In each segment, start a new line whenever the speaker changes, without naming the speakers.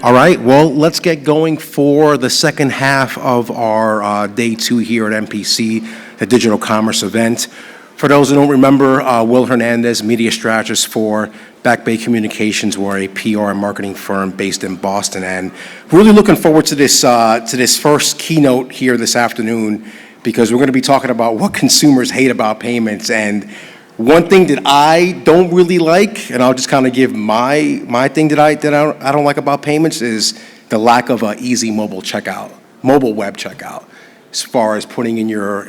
All right, well, let's get going for the second half of our day 2 here at MPC, the Digital Commerce event. For those who don't remember, Will Hernandez, media strategist for Back Bay Communications. We're a PR and marketing firm based in Boston, and really looking forward to this first keynote here this afternoon, because we're going to be talking about what consumers hate about payments. And one thing that I don't really like, and I'll just kind of give my thing that I don't like about payments, is the lack of an easy mobile web checkout, as far as putting in your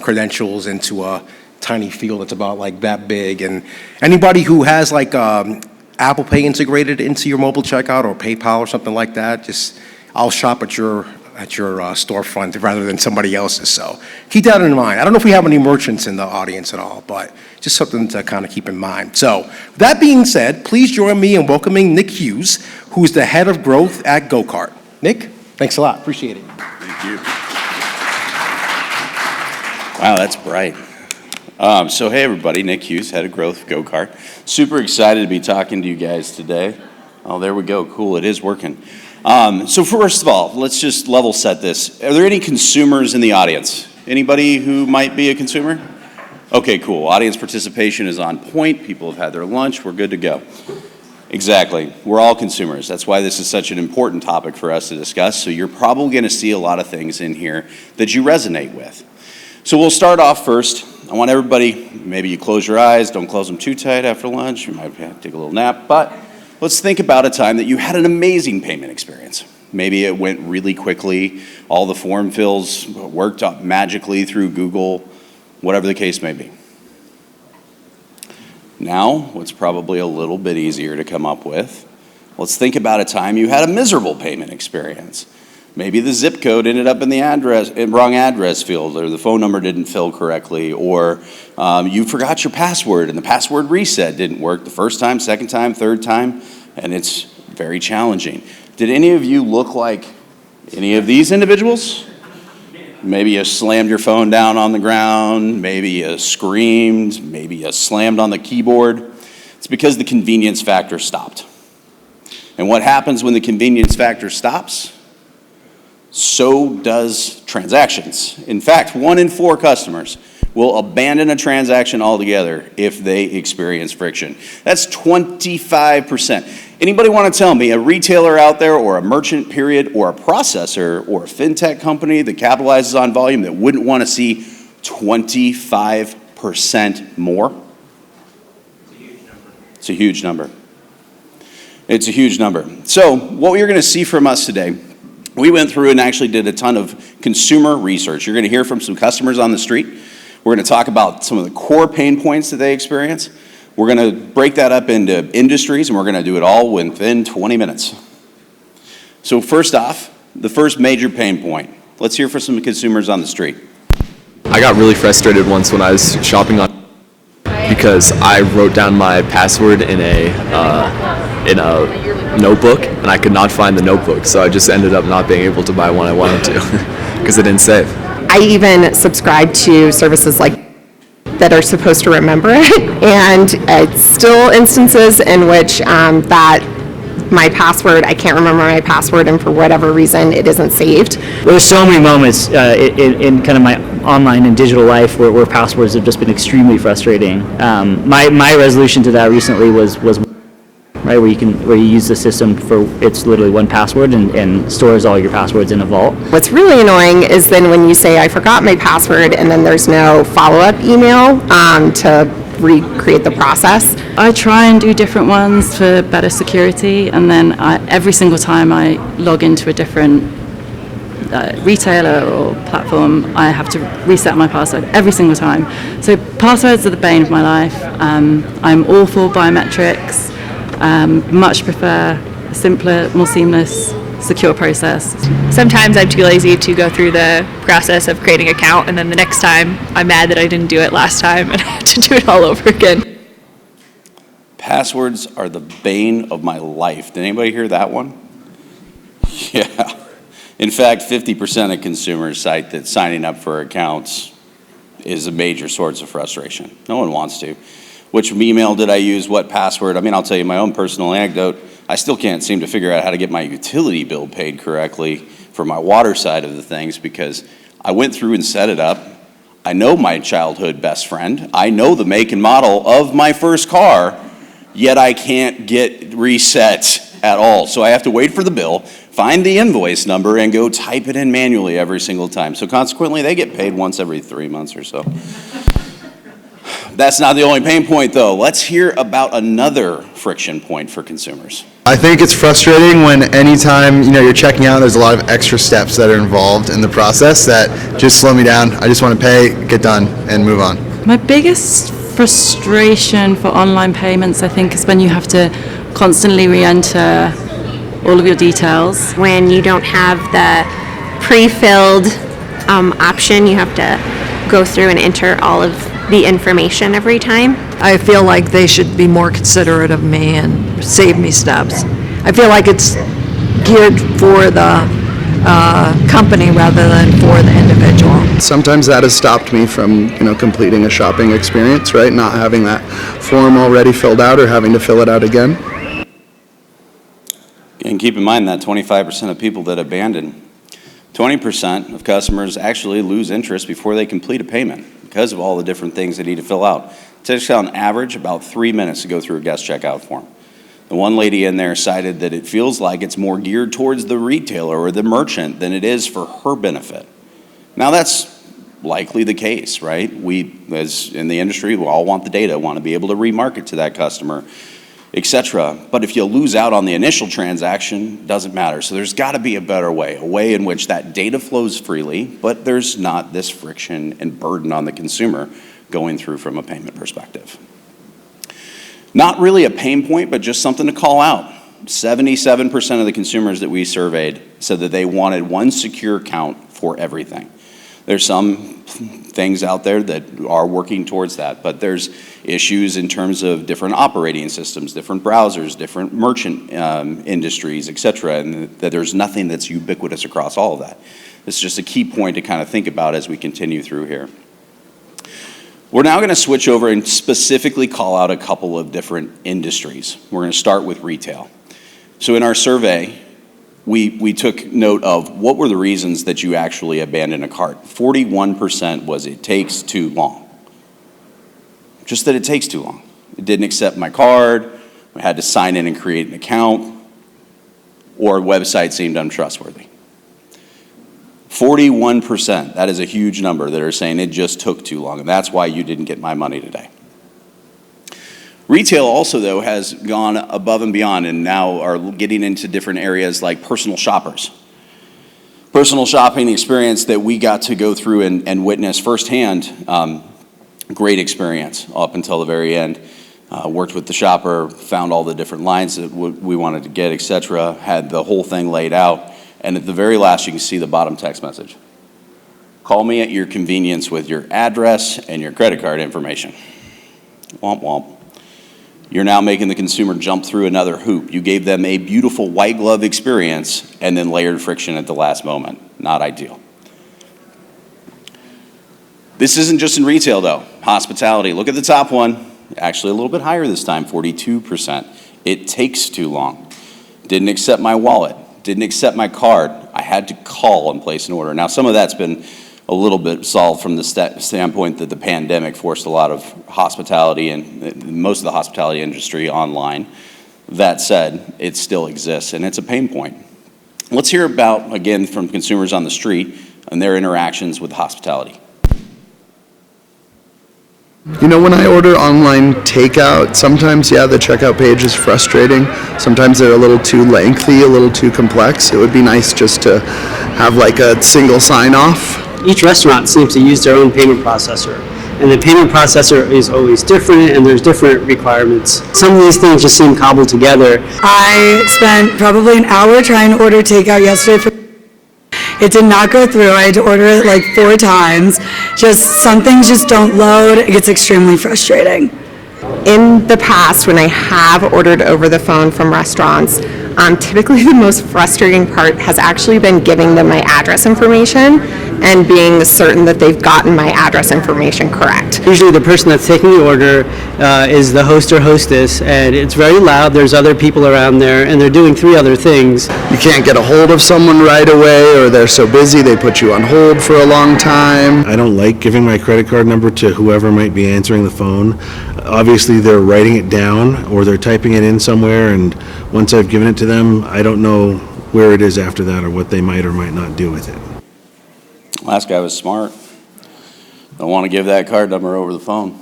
credentials into a tiny field that's about like that big. And anybody who has like Apple Pay integrated into your mobile checkout or PayPal or something like that, I'll shop at your storefront rather than somebody else's. So keep that in mind. I don't know if we have any merchants in the audience at all, but just something to kind of keep in mind. So that being said, please join me in welcoming Nick Hughes, who's the head of growth at GoCart. Nick, thanks a lot. Appreciate it.
Thank you. Wow, that's bright. So hey everybody, Nick Hughes, head of growth at GoCart. Super excited to be talking to you guys today. Oh, there we go. Cool, it is working. So first of all, let's just level set this. Are there any consumers in the audience? Anybody who might be a consumer? Okay, cool. Audience participation is on point. People have had their lunch. We're good to go. Exactly. We're all consumers. That's why this is such an important topic for us to discuss. So you're probably going to see a lot of things in here that you resonate with. So we'll start off first. I want everybody, maybe you close your eyes. Don't close them too tight after lunch. You might have to take a little nap. But let's think about a time that you had an amazing payment experience. Maybe it went really quickly. All the form fills worked up magically through Google, whatever the case may be. Now, what's probably a little bit easier to come up with, let's think about a time you had a miserable payment experience. Maybe the zip code ended up in the wrong address field, or the phone number didn't fill correctly, or you forgot your password and the password reset didn't work the first time, second time, third time, and it's very challenging. Did any of you look like any of these individuals? Maybe you slammed your phone down on the ground, maybe you screamed, maybe you slammed on the keyboard. It's because the convenience factor stopped. And what happens when the convenience factor stops? So does transactions. In fact, 1 in 4 customers will abandon a transaction altogether if they experience friction. That's 25%. Anybody want to tell me a retailer out there, or a merchant period, or a processor, or a fintech company that capitalizes on volume that wouldn't want to see 25% more? It's a huge number. It's a huge number. So what you're going to see from us today, we went through and actually did a ton of consumer research. You're going to hear from some customers on the street. We're going to talk about some of the core pain points that they experience. We're going to break that up into industries, and we're going to do it all within 20 minutes. So first off, the first major pain point. Let's hear from some consumers on the street.
I got really frustrated once when I was shopping on because I wrote down my password in a notebook, and I could not find the notebook, so I just ended up not being able to buy one I wanted to because it didn't save.
I even subscribe to services like that are supposed to remember it, and it's still instances in which my password, I can't remember my password, and for whatever reason it isn't saved.
There's so many moments in kind of my online and digital life where passwords have just been extremely frustrating. My resolution to that recently was right, where you use the system for, it's literally one password and stores all your passwords in a vault.
What's really annoying is then when you say I forgot my password and then there's no follow-up email to recreate the process.
I try and do different ones for better security, and then every single time I log into a different retailer or platform, I have to reset my password every single time. So passwords are the bane of my life. I'm all for biometrics. Much prefer a simpler, more seamless, secure process.
Sometimes I'm too lazy to go through the process of creating an account, and then the next time I'm mad that I didn't do it last time and I have to do it all over again.
Passwords are the bane of my life. Did anybody hear that one? Yeah. In fact, 50% of consumers cite that signing up for accounts is a major source of frustration. No one wants to. Which email did I use? What password? I mean, I'll tell you my own personal anecdote. I still can't seem to figure out how to get my utility bill paid correctly for my water side of the things because I went through and set it up. I know my childhood best friend. I know the make and model of my first car, yet I can't get reset at all. So I have to wait for the bill, find the invoice number, and go type it in manually every single time. So consequently, they get paid once every 3 months or so. That's not the only pain point, though. Let's hear about another friction point for consumers.
I think it's frustrating when anytime you're checking out, there's a lot of extra steps that are involved in the process that just slow me down. I just want to pay, get done, and move on.
My biggest frustration for online payments, I think, is when you have to constantly re-enter all of your details.
When you don't have the pre-filled option, you have to go through and enter all of the information every time.
I feel like they should be more considerate of me and save me steps. I feel like it's geared for the company rather than for the individual.
Sometimes that has stopped me from completing a shopping experience, right? Not having that form already filled out or having to fill it out again.
And keep in mind that 25% of people that abandon, 20% of customers actually lose interest before they complete a payment because of all the different things they need to fill out. It takes on average about 3 minutes to go through a guest checkout form. The one lady in there cited that it feels like it's more geared towards the retailer or the merchant than it is for her benefit. Now that's likely the case, right? We, as in the industry, we all want the data, want to be able to remarket to that customer, etc. But if you lose out on the initial transaction, it doesn't matter. So there's got to be a better way, a way in which that data flows freely, but there's not this friction and burden on the consumer going through from a payment perspective. Not really a pain point, but just something to call out. 77% of the consumers that we surveyed said that they wanted one secure account for everything. There's some things out there that are working towards that, but there's issues in terms of different operating systems, different browsers, different merchant industries, et cetera, and that there's nothing that's ubiquitous across all of that. It's just a key point to kind of think about as we continue through here. We're now going to switch over and specifically call out a couple of different industries. We're going to start with retail. So in our survey, we took note of what were the reasons that you actually abandoned a cart. 41% was it takes too long. Just that it takes too long. It didn't accept my card, I had to sign in and create an account, or website seemed untrustworthy. 41%, that is a huge number that are saying it just took too long, and that's why you didn't get my money today. Retail also, though, has gone above and beyond and now are getting into different areas like personal shoppers. Personal shopping experience that we got to go through and witness firsthand, great experience up until the very end. Worked with the shopper, found all the different lines that we wanted to get, etc. Had the whole thing laid out. And at the very last, you can see the bottom text message. Call me at your convenience with your address and your credit card information. Womp womp. You're now making the consumer jump through another hoop. You gave them a beautiful white glove experience and then layered friction at the last moment. Not ideal. This isn't just in retail, though. Hospitality. Look at the top one. Actually a little bit higher this time, 42%. It takes too long. Didn't accept my wallet. Didn't accept my card. I had to call and place an order. Now, some of that's been a little bit solved from the standpoint that the pandemic forced a lot of hospitality and most of the hospitality industry online. That said, it still exists, and it's a pain point. Let's hear about, again, from consumers on the street and their interactions with hospitality.
When I order online takeout, sometimes, the checkout page is frustrating. Sometimes they're a little too lengthy, a little too complex. It would be nice just to have like a single sign-off.
Each restaurant seems to use their own payment processor, and the payment processor is always different, and there's different requirements. Some of these things just seem cobbled together.
I spent probably an hour trying to order takeout yesterday. It did not go through. I had to order it like 4 times. Some things just don't load. It gets extremely frustrating.
In the past, when I have ordered over the phone from restaurants, typically the most frustrating part has actually been giving them my address information and being certain that they've gotten my address information correct.
Usually the person that's taking the order is the host or hostess, and it's very loud. There's other people around there, and they're doing 3 other things.
You can't get a hold of someone right away, or they're so busy they put you on hold for a long time.
I don't like giving my credit card number to whoever might be answering the phone. Obviously, they're writing it down or they're typing it in somewhere, and once I've given it to them, I don't know where it is after that or what they might or might not do with it.
Last guy was smart. Don't want to give that card number over the phone.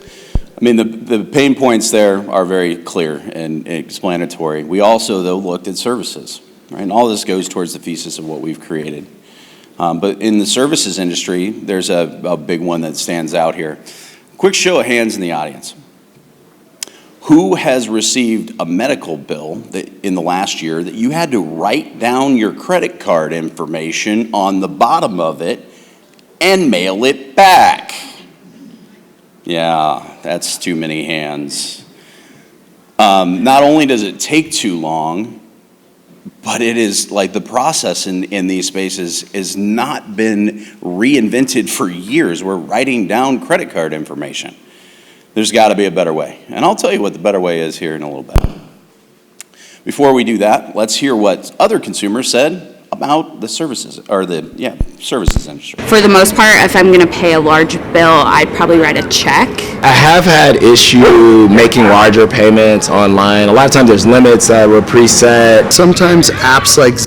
I mean, the pain points there are very clear and explanatory. We also, though, looked at services, right? And all this goes towards the thesis of what we've created. But in the services industry, there's a big one that stands out here. Quick show of hands in the audience. Who has received a medical bill that in the last year that you had to write down your credit card information on the bottom of it and mail it back? Yeah, that's too many hands. Not only does it take too long, but it is like the process in these spaces has not been reinvented for years. We're writing down credit card information. There's got to be a better way. And I'll tell you what the better way is here in a little bit. Before we do that, let's hear what other consumers said about the services, or services industry.
For the most part, if I'm going to pay a large bill, I'd probably write a check.
I have had issue making larger payments online. A lot of times there's limits that were preset.
Sometimes apps like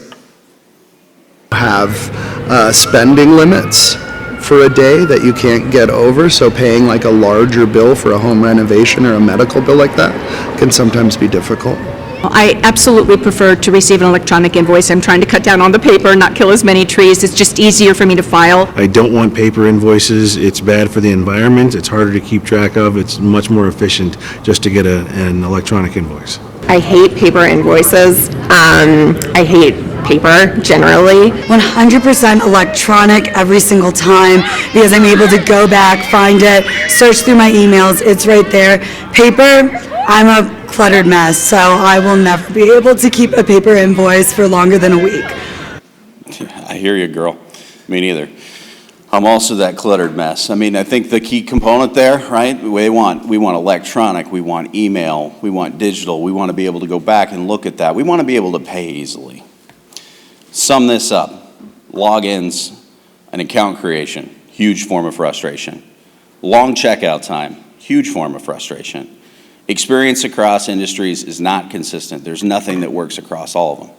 have spending limits for a day that you can't get over, so paying like a larger bill for a home renovation or a medical bill like that can sometimes be difficult.
I absolutely prefer to receive an electronic invoice. I'm trying to cut down on the paper, not kill as many trees. It's just easier for me to file.
I don't want paper invoices. It's bad for the environment. It's harder to keep track of. It's much more efficient just to get an electronic invoice.
I hate paper invoices. I hate paper generally.
100% electronic every single time because I'm able to go back, find it, search through my emails. It's right there. Paper, I'm a cluttered mess, so I will never be able to keep a paper invoice for longer than a week.
I hear you, girl. Me neither. I'm also that cluttered mess. I mean, I think the key component there, right? We want electronic, we want email, we want digital, we want to be able to go back and look at that. We want to be able to pay easily. Sum this up. Logins and account creation, huge form of frustration. Long checkout time, huge form of frustration. Experience across industries is not consistent. There's nothing that works across all of them.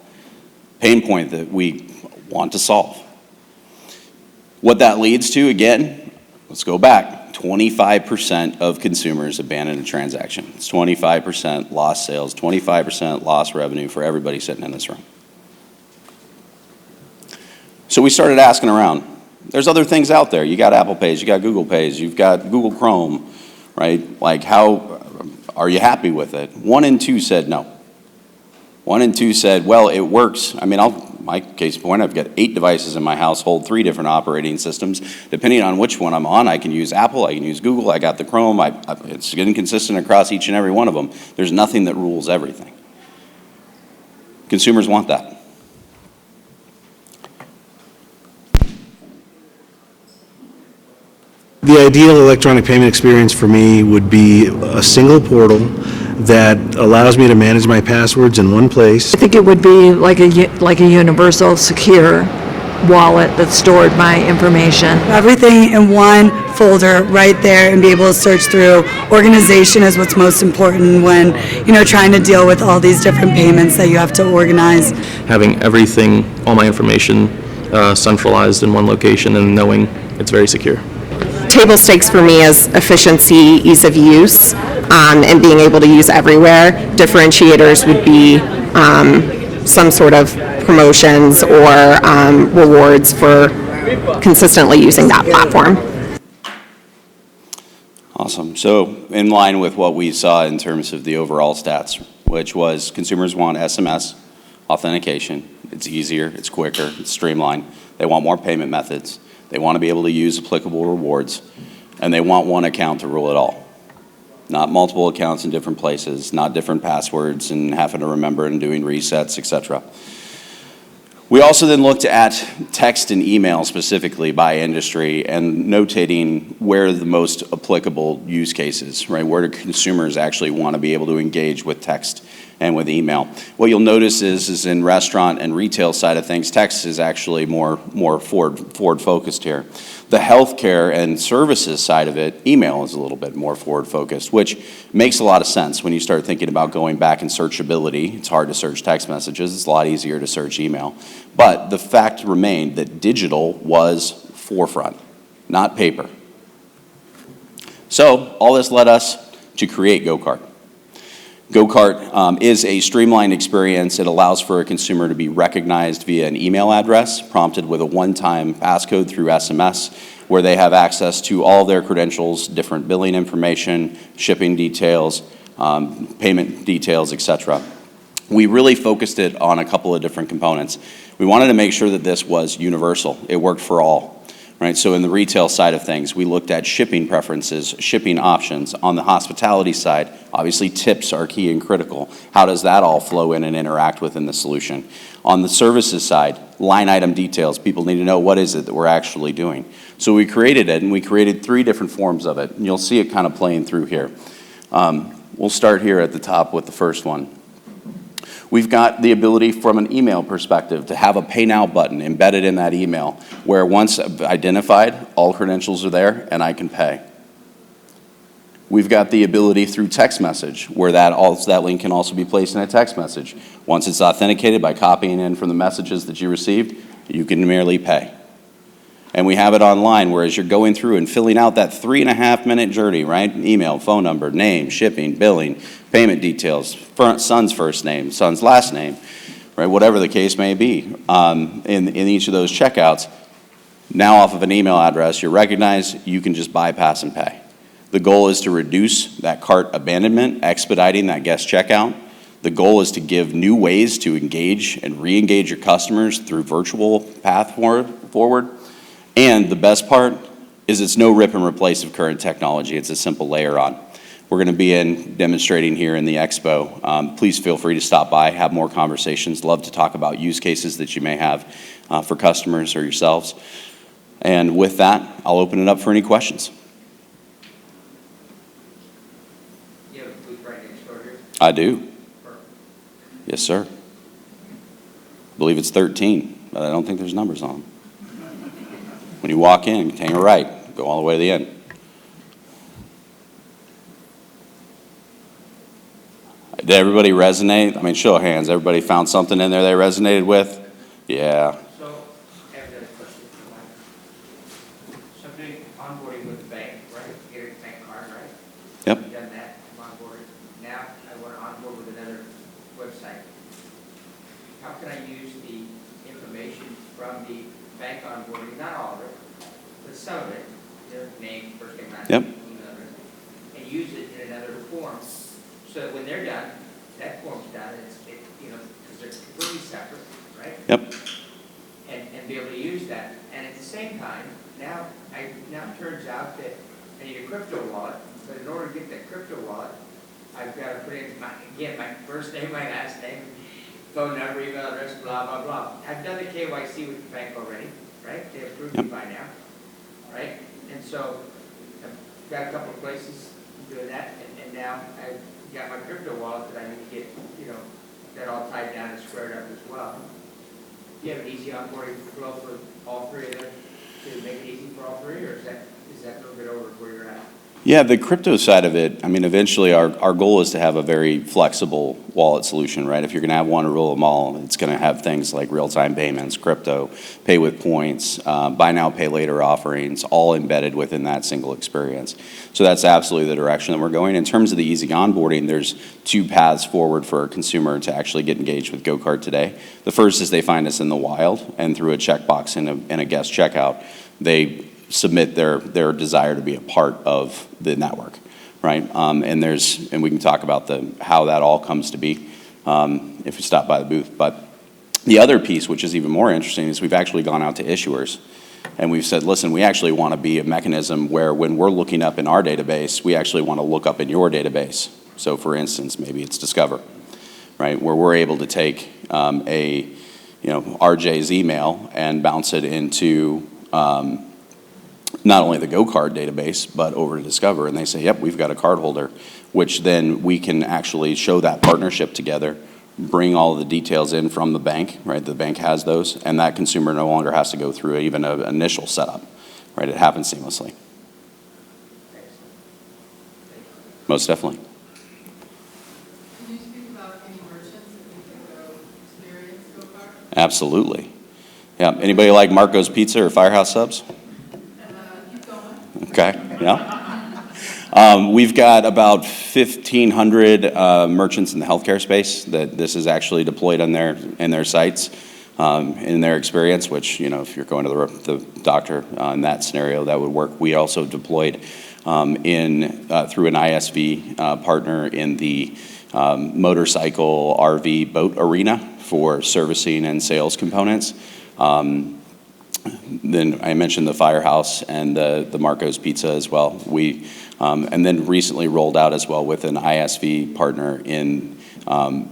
Pain point that we want to solve. What that leads to, again, let's go back. 25% of consumers abandon a transaction. It's 25% lost sales, 25% lost revenue for everybody sitting in this room. So we started asking around. There's other things out there. You got Apple Pays, you got Google Pays, you've got Google Chrome, right? Like, how are you happy with it? 1 in 2 said no. 1 in 2 said, well, it works. I mean, my case in point, I've got 8 devices in my household, 3 different operating systems. Depending on which one I'm on, I can use Apple, I can use Google, I got the Chrome, it's getting consistent across each and every one of them. There's nothing that rules everything. Consumers want that.
The ideal electronic payment experience for me would be a single portal that allows me to manage my passwords in one place.
I think it would be like a universal secure wallet that stored my information.
Everything in one folder right there and be able to search through. Organization is what's most important when, trying to deal with all these different payments that you have to organize.
Having everything, all my information centralized in one location and knowing it's very secure.
Table stakes for me is efficiency, ease of use, and being able to use everywhere. Differentiators would be some sort of promotions or rewards for consistently using that platform.
Awesome. So in line with what we saw in terms of the overall stats, which was consumers want SMS authentication. It's easier, it's quicker, it's streamlined. They want more payment methods. They want to be able to use applicable rewards, and they want one account to rule it all. not multiple accounts in different places, not different passwords and having to remember and doing resets, etc. We also then looked at text and email specifically by industry and notating where the most applicable use cases, right? Where do consumers actually want to be able to engage with text and with email? What you'll notice is in restaurant and retail side of things, text is actually more forward focused here. The healthcare and services side of it, email is a little bit more forward focused, which makes a lot of sense when you start thinking about going back and searchability. It's hard to search text messages. It's a lot easier to search email. But the fact remained that digital was forefront, not paper. So all this led us to create GoCart. GoCart is a streamlined experience. It allows for a consumer to be recognized via an email address, prompted with a one-time passcode through SMS, where they have access to all their credentials, different billing information, shipping details, payment details, etc. We really focused it on a couple of different components. We wanted to make sure that this was universal. It worked for all. Right, so in the retail side of things, we looked at shipping preferences, shipping options. On the hospitality side, obviously tips are key and critical. How does that all flow in and interact within the solution? On the services side, line item details. People need to know what is it that we're actually doing. So we created it, and we created 3 different forms of it. And you'll see it kind of playing through here. We'll start here at the top with the first one. We've got the ability from an email perspective to have a Pay Now button embedded in that email where once identified, all credentials are there and I can pay. We've got the ability through text message where that link can also be placed in a text message. Once it's authenticated by copying in from the messages that you received, you can merely pay. And we have it online, whereas you're going through and filling out that 3.5-minute journey, right? Email, phone number, name, shipping, billing, payment details, son's first name, son's last name, right? Whatever the case may be in each of those checkouts. Now off of an email address, you're recognized, you can just bypass and pay. The goal is to reduce that cart abandonment, expediting that guest checkout. The goal is to give new ways to engage and re-engage your customers through virtual path forward. And the best part is it's no rip and replace of current technology. It's a simple layer on. We're going to be demonstrating here in the expo. Please feel free to stop by, have more conversations. Love to talk about use cases that you may have for customers or yourselves. And with that, I'll open it up for any questions.
You have a booth right next door here?
I do. Yes, sir. I believe it's 13, but I don't think there's numbers on them. When you walk in, hang a right, go all the way to the end. Did everybody resonate? I mean, show of hands. Everybody found something in there they resonated with? Yeah.
So, I have another question. So I'm doing onboarding with the bank, right? Get a bank card, right?
Yep.
I've done that. I'm onboarded. Now I want to onboard with another website. How can I use the information from the bank onboarding, not all of it, but some of it, their name, first name, last name, email address, and use it in another form, so that when they're done, that form's done, because they're completely separate, right?
Yep.
And be able to use that. And at the same time, now it turns out that I need a crypto wallet, but in order to get that crypto wallet, I've got to put in my first name, my last name, phone number, email address, blah, blah, blah. I've done the KYC with the bank already, right? They approved me by now, right? And so I've got a couple of places doing that, and now I've got my crypto wallet that I need to get, that all tied down and squared up as well. Do you have an easy onboarding flow for all 3 of them to make it easy for all 3, or is that a little bit over where you're at?
Yeah, the crypto side of it, I mean, eventually our goal is to have a very flexible wallet solution, right? If you're going to have one to rule them all, it's going to have things like real-time payments, crypto, pay with points, buy now, pay later offerings, all embedded within that single experience. So that's absolutely the direction that we're going. In terms of the easy onboarding, there's 2 paths forward for a consumer to actually get engaged with GoCart today. The first is they find us in the wild, and through a checkbox in a guest checkout, they submit their desire to be a part of the network, right? And we can talk about how that all comes to be if we stop by the booth. But the other piece, which is even more interesting, is we've actually gone out to issuers. And we've said, listen, we actually want to be a mechanism where when we're looking up in our database, we actually want to look up in your database. So for instance, maybe it's Discover, right? Where we're able to take RJ's email and bounce it into not only the GoCard database, but over to Discover, and they say, yep, we've got a card holder, which then we can actually show that partnership together, bring all of the details in from the bank, right? The bank has those, and that consumer no longer has to go through even an initial setup, right? It happens seamlessly. Most definitely.
Can you speak about any merchants that you think go experience so far?
Absolutely. Yeah. Anybody like Marco's Pizza or Firehouse Subs?
Keep going.
Okay. Yeah. We've got about 1,500 merchants in the healthcare space that this is actually deployed on their sites, in their experience. Which, if you're going to the doctor in that scenario, that would work. We also deployed through an ISV partner in the motorcycle, RV, boat arena for servicing and sales components. Then I mentioned the Firehouse and the Marco's Pizza as well. And then recently rolled out as well with an ISV partner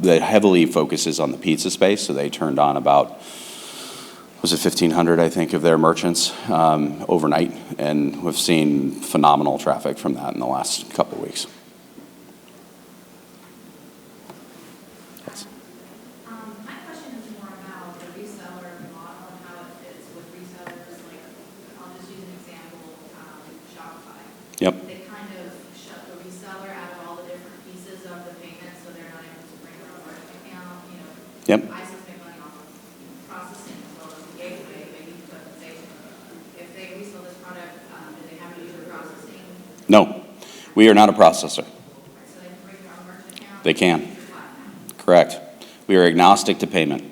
that heavily focuses on the pizza space. So they turned on about, was it 1,500, I think, of their merchants overnight. And we've seen phenomenal traffic from that in the last couple of weeks.
My question is more about the reseller model and how it fits with resellers. Like, I'll just use an example, Shopify.
Yep.
They kind of shut the reseller out of all the different pieces of the payment, so they're not able to bring their own merchant account.
Yep.
ISOs make money off of processing as well as the gateway, maybe tokenization. If they resell this product, do they have to do the processing?
No, we are not a processor.
So they can bring their own merchant account?
They can. Correct. We are agnostic to payment.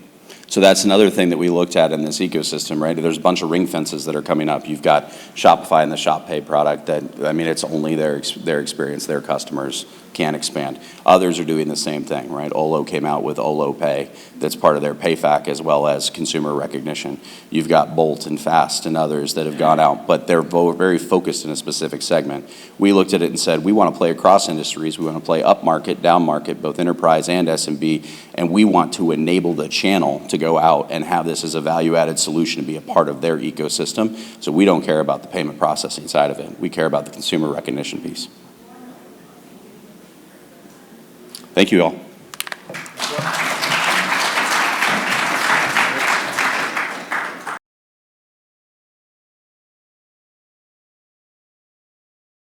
So that's another thing that we looked at in this ecosystem, right? There's a bunch of ring fences that are coming up. You've got Shopify and the Shop Pay product it's only their experience, their customers can expand. Others are doing the same thing, right? Olo came out with Olo Pay. That's part of their PayFac as well as consumer recognition. You've got Bolt and Fast and others that have gone out, but they're very focused in a specific segment. We looked at it and said, we want to play across industries. We want to play up market, down market, both enterprise and SMB, and we want to enable the channel to go out and have this as a value-added solution to be a part of their ecosystem. So we don't care about the payment processing side of it. We care about the consumer recognition piece. Thank you all.